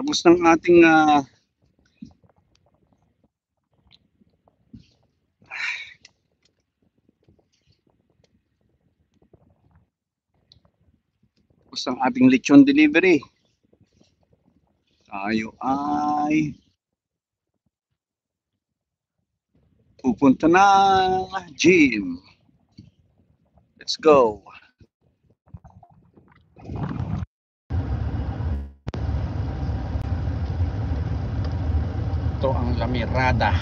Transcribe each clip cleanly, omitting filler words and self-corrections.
Tapos ng ating tapos ng ating lechon delivery. Tayo ay pupunta na gym. Let's go. Ito ang La Mirada.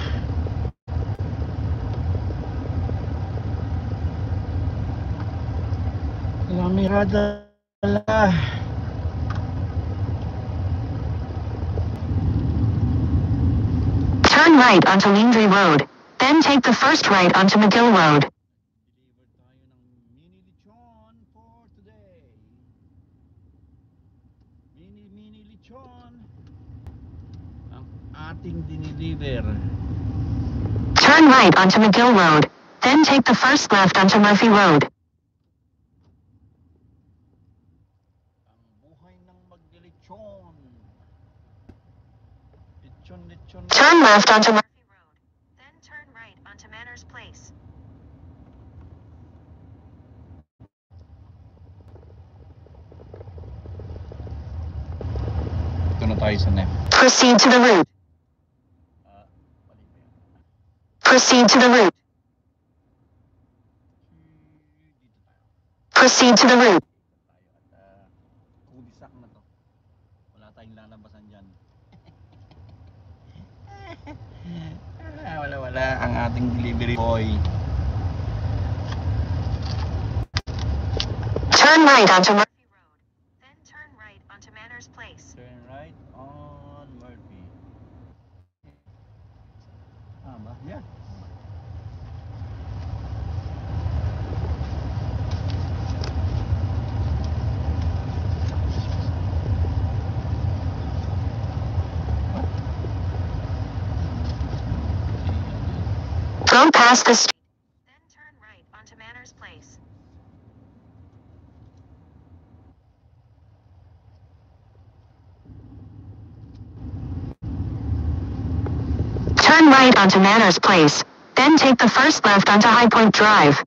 La Mirada. Turn right onto Lindley Road. Then take the first right onto McGill Road. Deliver tayo ng mini lechon for today. Mini lechon. Ang ating dinideliver. Turn right onto McGill Road. Then take the first left onto Murphy Road. Ang buhay ng maglilechon. Lechon. Turn left onto Murphy Road. Then turn right onto Manners Place. Ito na tayo sa NEF. Proceed to the route. Proceed to the route. Proceed to the route. Kulisak na to. Wala tayong lalabasan dyan. Wala ang ating delivery boy. Turn right onto Murphy Road. Then turn right onto Manners Place. Turn right on Murphy. Ba? Yeah. Go past the street. Then turn right onto Manners Place. Turn right onto Manners Place. Then take the first left onto High Point Drive.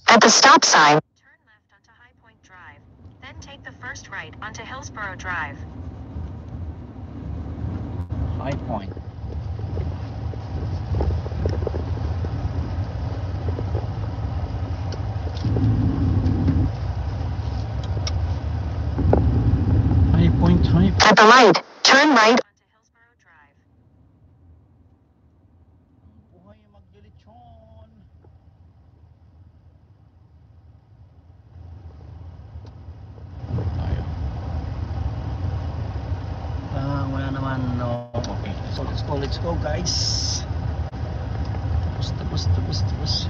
At the stop sign, turn left onto High Point Drive. Then take the first right onto Hillsborough Drive. High Point. High Point. At the light, turn right onto Hillsborough Drive. Buhay maglilechon. Wala naman, no. Okay, so let's go guys. Tapos.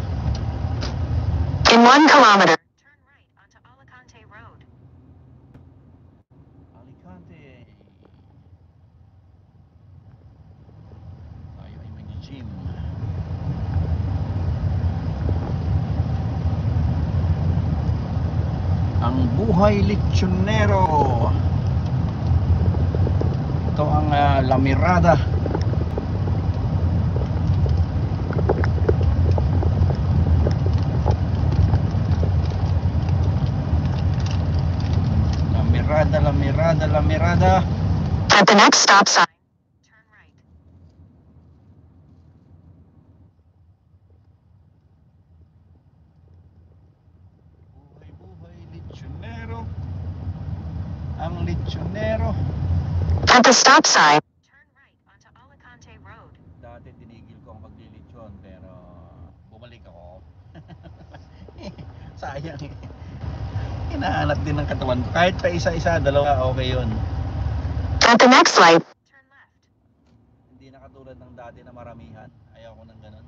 In 1 kilometer, turn right onto Alicante Road. Alicante. Tayo ay mag-gym. Ang buhay lechonero. Ito ang La Mirada. La Mirada. At the next stop sign, turn right. Buhay lechonero. Ang lechonero. At the stop sign, turn right onto Alicante Road. Dati tinigil ko ang paglilechon pero bumalik ako. Sayang. Hinahanap din ng katawan ko. Kahit pa isa-isa, dalawa, okay yun. At the next light, turn left. Hindi na katulad ng dati na maramihan. Ayaw ko ng ganun.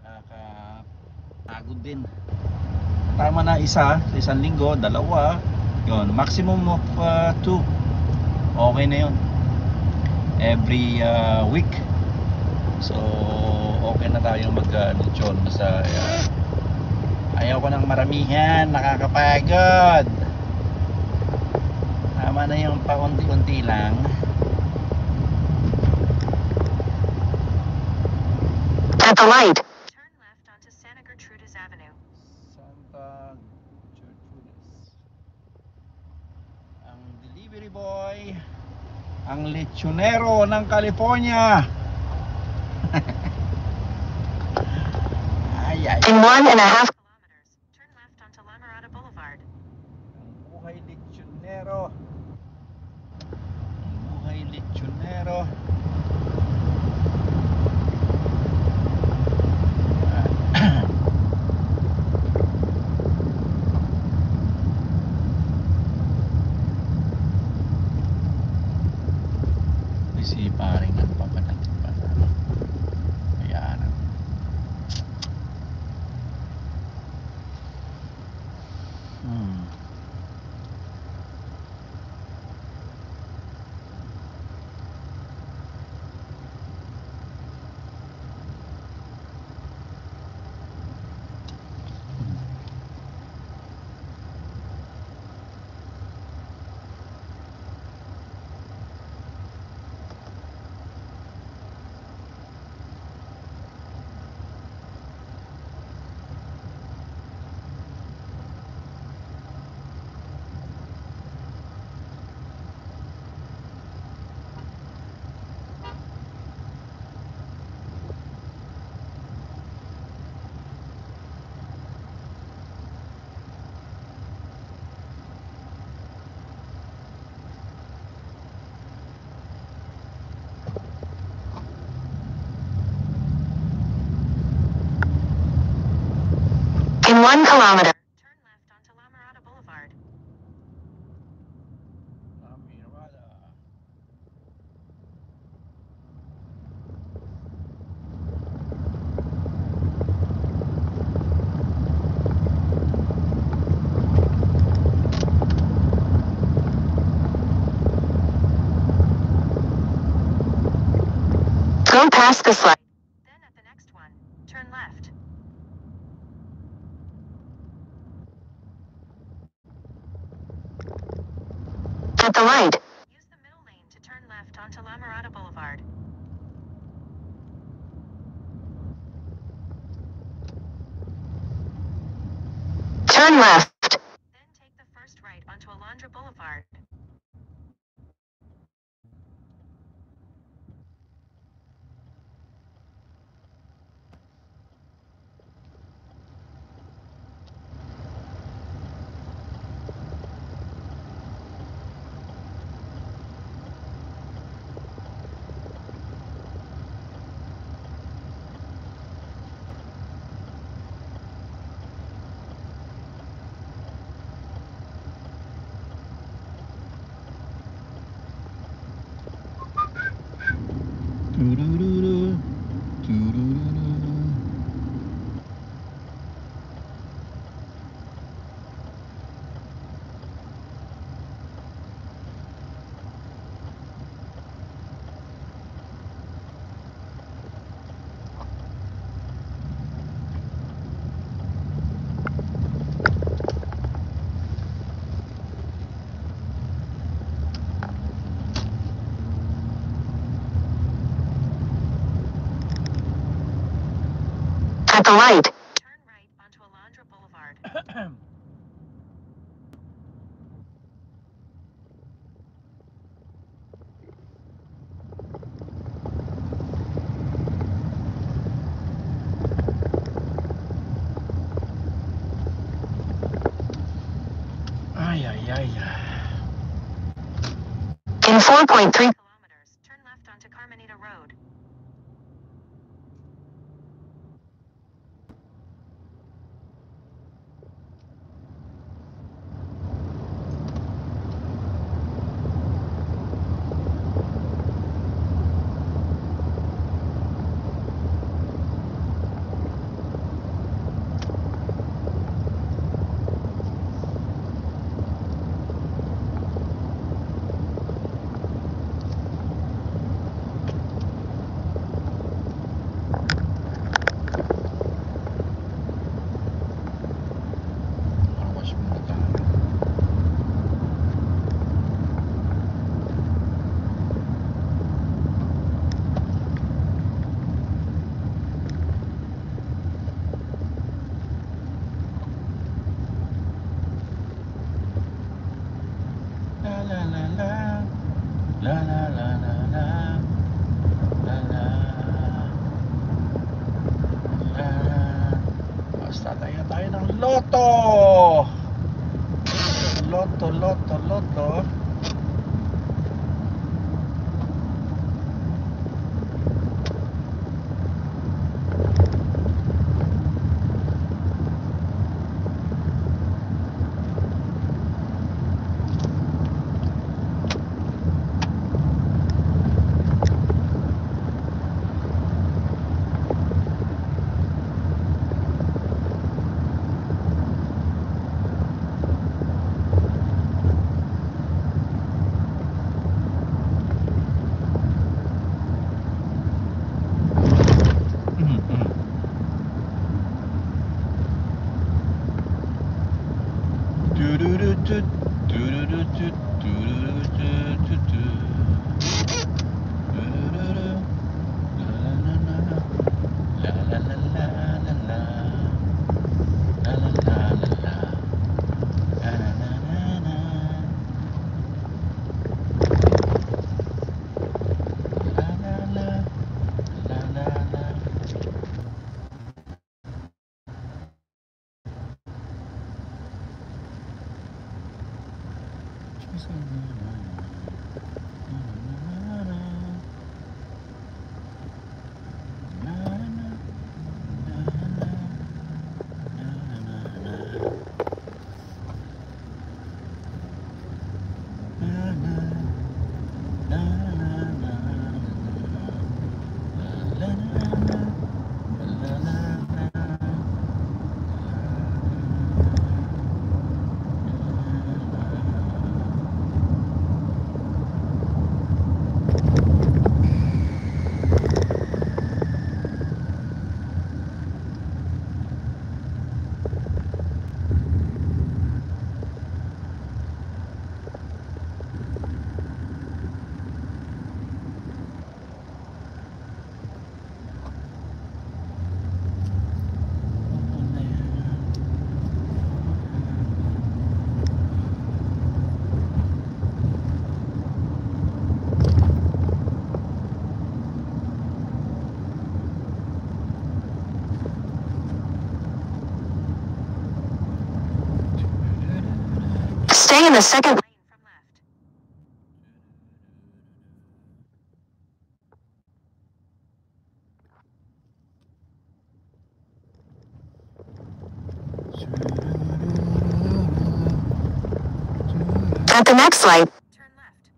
Nakakapagod din. Tama na isa, sa isang linggo, dalawa. Yun, maximum of 2. Okay na yun. Every week. So, okay na tayong mag-lechon sa Ayaw ko ng maramihan, nakakapagod. Tama na yung paunti-unti lang. At the light, turn left onto Santa Gertrudis Avenue. Santa Gertrudis. Ang delivery boy, ang lechonero ng California. Ay, ay. In 1.5 kilometers, turn left onto La Mirada Boulevard. Ang buhay lechonero. Ang buhay lechonero. Si paring nagpapadagdag pa sa kaya In 1 kilometer, turn left onto La Mirada Boulevard. La Mirada. Go past this light. Then at the next one, turn left. At the light, use the middle lane to turn left onto La Mirada Boulevard. Turn left. Then take the first right onto Alondra Boulevard. Turururu, turururu. At the light, turn right onto Alondra Boulevard. Ay, ay, ay. In 4.3 kilometers, turn left onto Carmenita Road. La la la la la. La la. La. Basta tayo ng loto. Loto, loto, loto. Stay in the second lane from left. At the next light, turn left.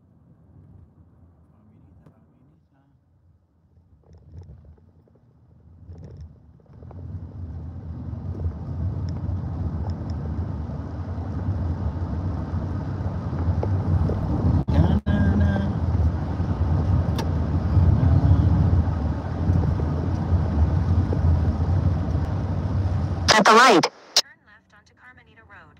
At the light, turn left onto Carmenita Road.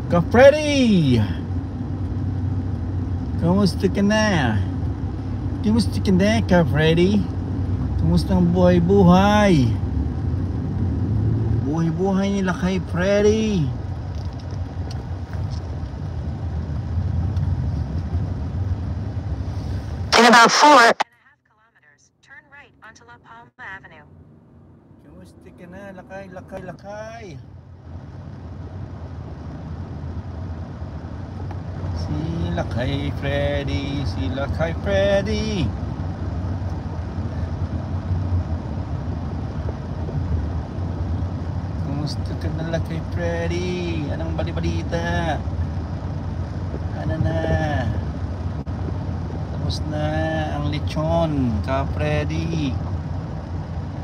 Ka-Freddy! Kamusta ka na? Kamusta ka na, Ka-Freddy? Kamusta ang buhay-buhay? Buhay-buhay nila kay Freddy. In about 4.5 kilometers, turn right onto La Palma Avenue. Kamusta ka na? Lakay, lakay, lakay. Sila kay Freddy, sila kay Freddy. Kumusta ka na kay Freddy? Anong bali-balita? Ano na? Tapos na ang lechon, ka Freddy.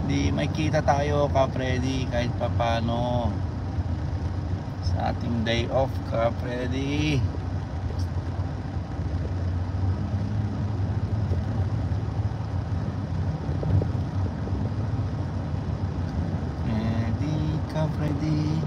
Hindi may kita tayo, ka Freddy, kahit papano. Sa ating day off, ka Freddy. Freddy,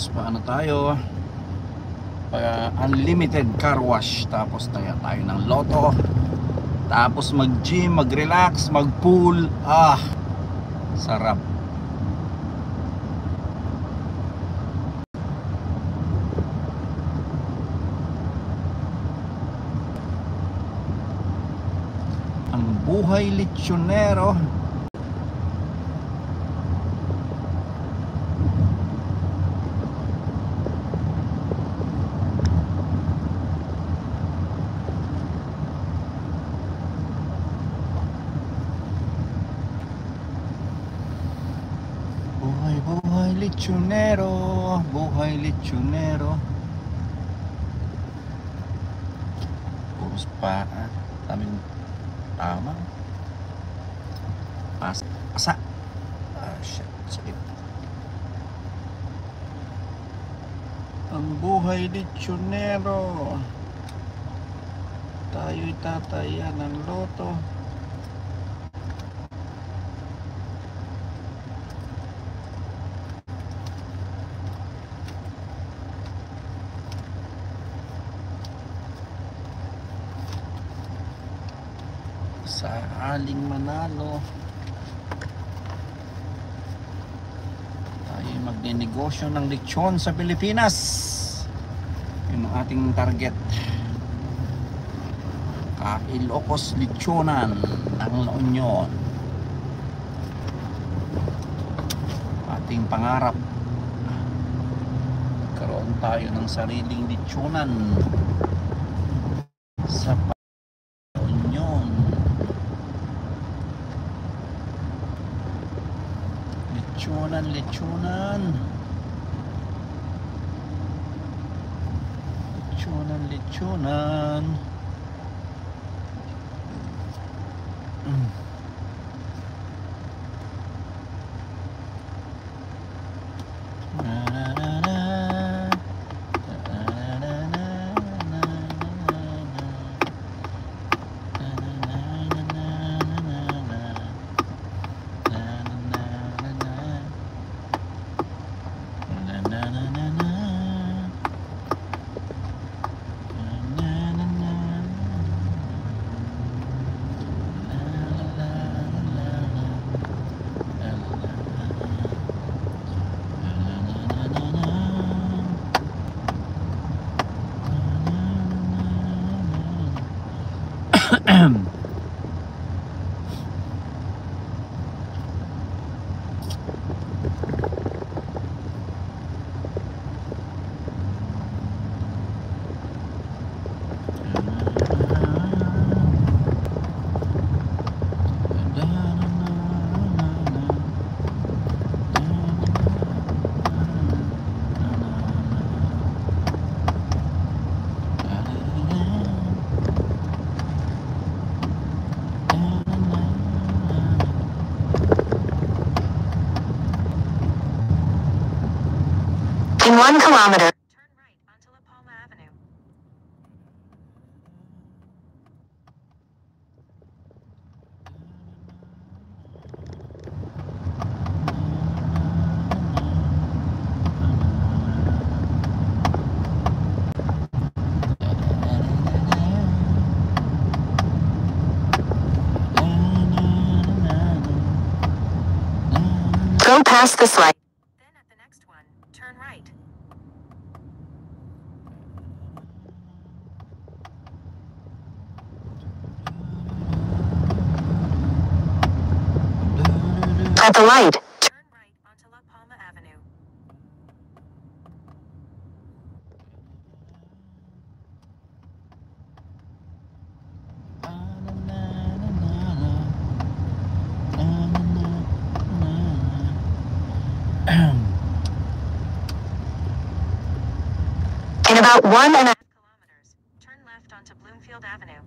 Tapos paano tayo? Unlimited car wash. Tapos tayo ng Lotto. Tapos mag-gym, mag-relax, mag-pool. Sarap. Ang buhay lechonero. Buhay lechonero, buhay lechonero. Puros pa, taming tama. Pasa. Shit, sakit. Ang buhay lechonero. Tayo'y tataya ng Lotto. Sa aling manalo, tayo magninegosyo ng lechon sa Pilipinas. Yun ang ating target. Ilocos lechonan ng La Union. Ating pangarap, karoon tayo ng sariling lechonan sa lechonan. In 1 kilometer, turn right onto La Palma Avenue. Go past this light. Then at the next one, turn right. At the light, turn right onto La Palma Avenue. In about 1.5 kilometers, turn left onto Bloomfield Avenue.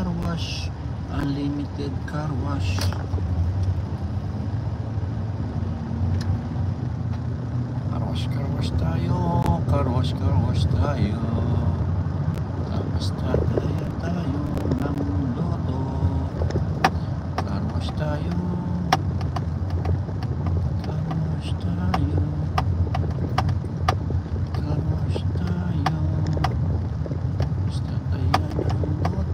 car wash. Unlimited car wash. Car wash tayo. Car wash tayo. Tapos tataya tayo ng loto. Car wash tayo. Car wash tayo. Car wash tayo. Tapos tataya ng loto.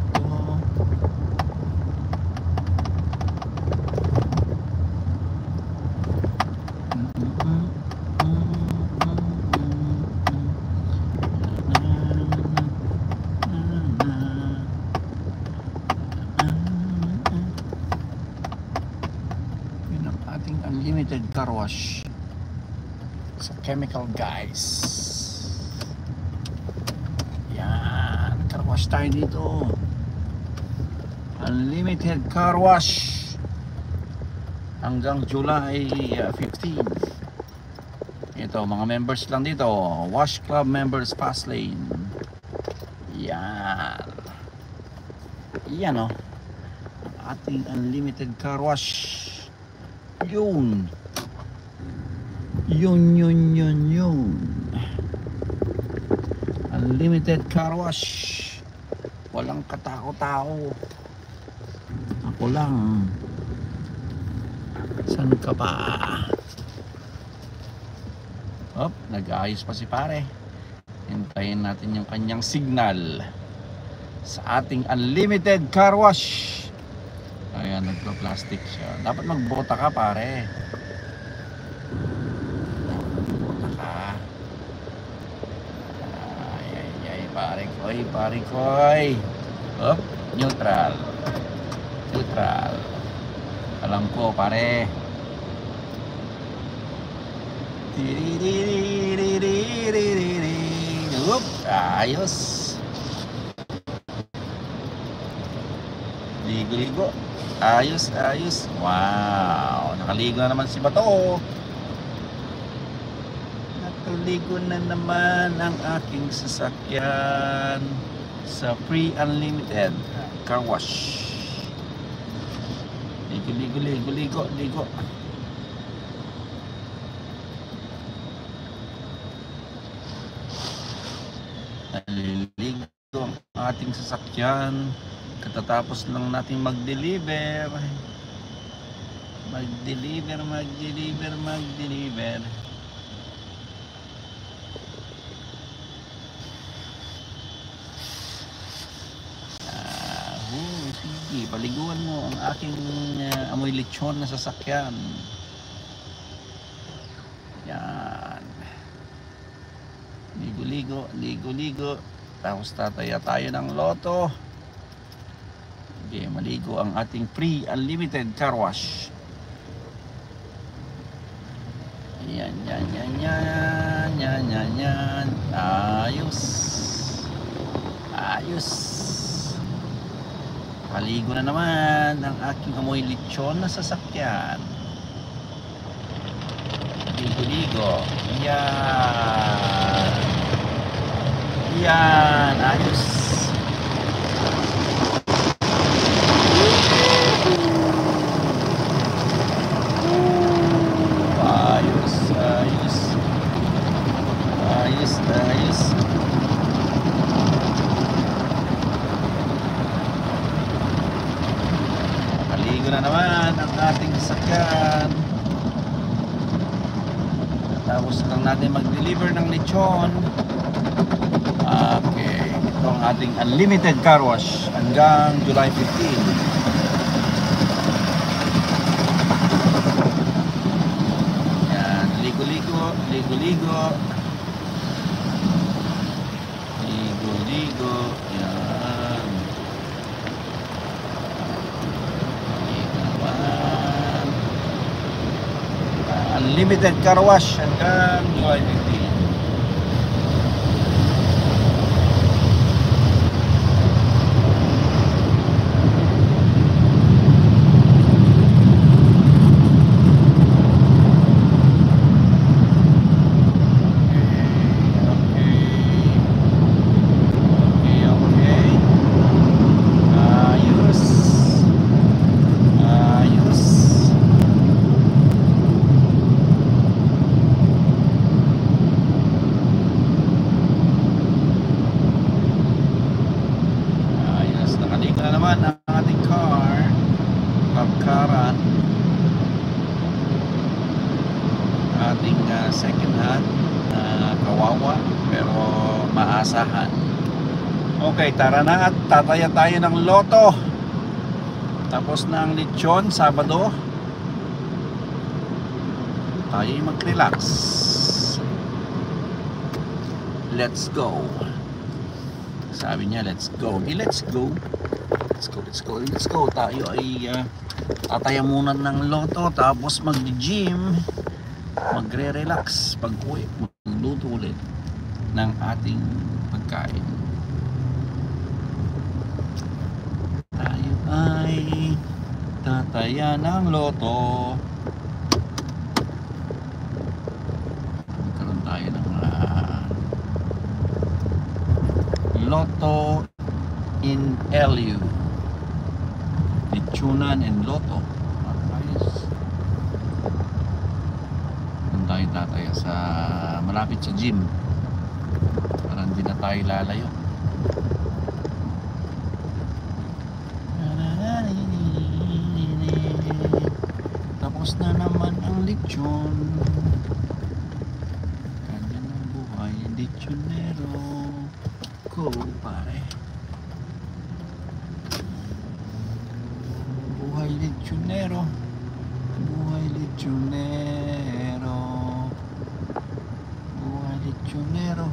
Unlimited car wash sa Chemical Guys. Yan, car wash tayo dito. Unlimited car wash hanggang July 15. Ito, mga members lang dito. Wash Club members Fast Lane. Yan. Yan o, ating unlimited car wash. Yun. Unlimited car wash. Walang katao-tao. Ako lang. San ka pa? Hop, nag-aayos pa si pare. Hintayin natin yung kanyang signal sa ating unlimited car wash. Ayan, nagpa-plastic siya. Dapat magbota ka, pare. Magbota ka. Ay, pare koy. Hop, neutral. Alam ko, pare. Hop, ayos. Ligo. Ayos. Wow, nakaligo na naman si Bato. Nakaligo na naman ang aking sasakyan sa free unlimited car wash. Ligo. Naliligo ang ating sasakyan. Katatapos lang natin mag-deliver. Sige, paliguan mo ang aking amoy lechon na sasakyan. Yan. Ligo. Tapos tataya tayo ng loto. Okay, maligo ang ating free unlimited car wash. Yan. Ayos. Maligo na naman ang aking amoy lechon na sasakyan. Ligo. Yan, ayos. Ayos. Maligo na naman ang ating sasakyan. Tapos lang natin mag-deliver ng lechon. Okay, ito ang ating unlimited car wash hanggang July 15. Ligo. Yan. Unlimited car wash hanggang July 15. ating car, Kapkaran, ating second hand na kawawa pero maasahan. Okay, tara na at tataya tayo ng loto. Tapos na ang lechon, Sabado. Tayo mag-relax. Let's go. Sabi niya, let's go. Okay, let's go. Let's go. Tayo ay tataya muna ng loto. Tapos mag-gym. Magre-relax. Pag-uwi, magluto ulit ng ating pagkain. Tayo ay tataya ng loto. Magkaroon tayo ng loto in LU. Lechonan and loto. Ayos. Doon tayo tataya sa malapit sa gym. Para hindi na tayo lalayo. Tapos na naman ang lechon. Kanya ng buhay, lechonero ko, pare. Buhay lechonero. Buhay lechonero. Buhay lechonero.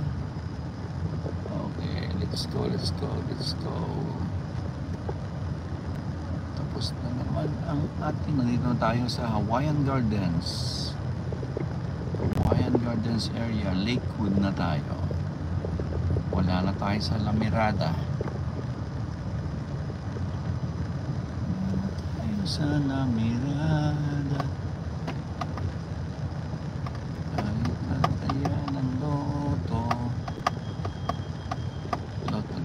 Okay, let's go. Tapos na naman ang ating, nandito tayo sa Hawaiian Gardens area. Lakewood na tayo. Wala na tayo sa La Mirada. Tayo sa La Mirada. Tayo tataya ng loto. Loto.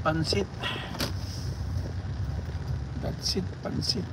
Pansit. That's it, pansit.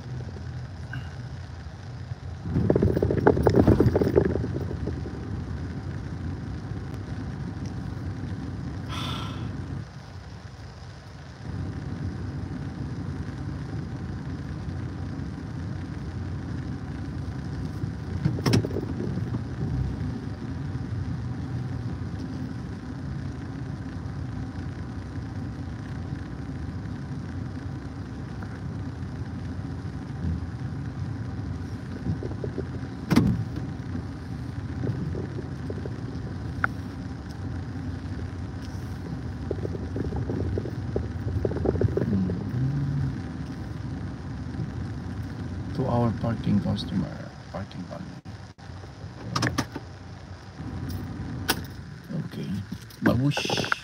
To our parking customer, parking only. Okay, babush.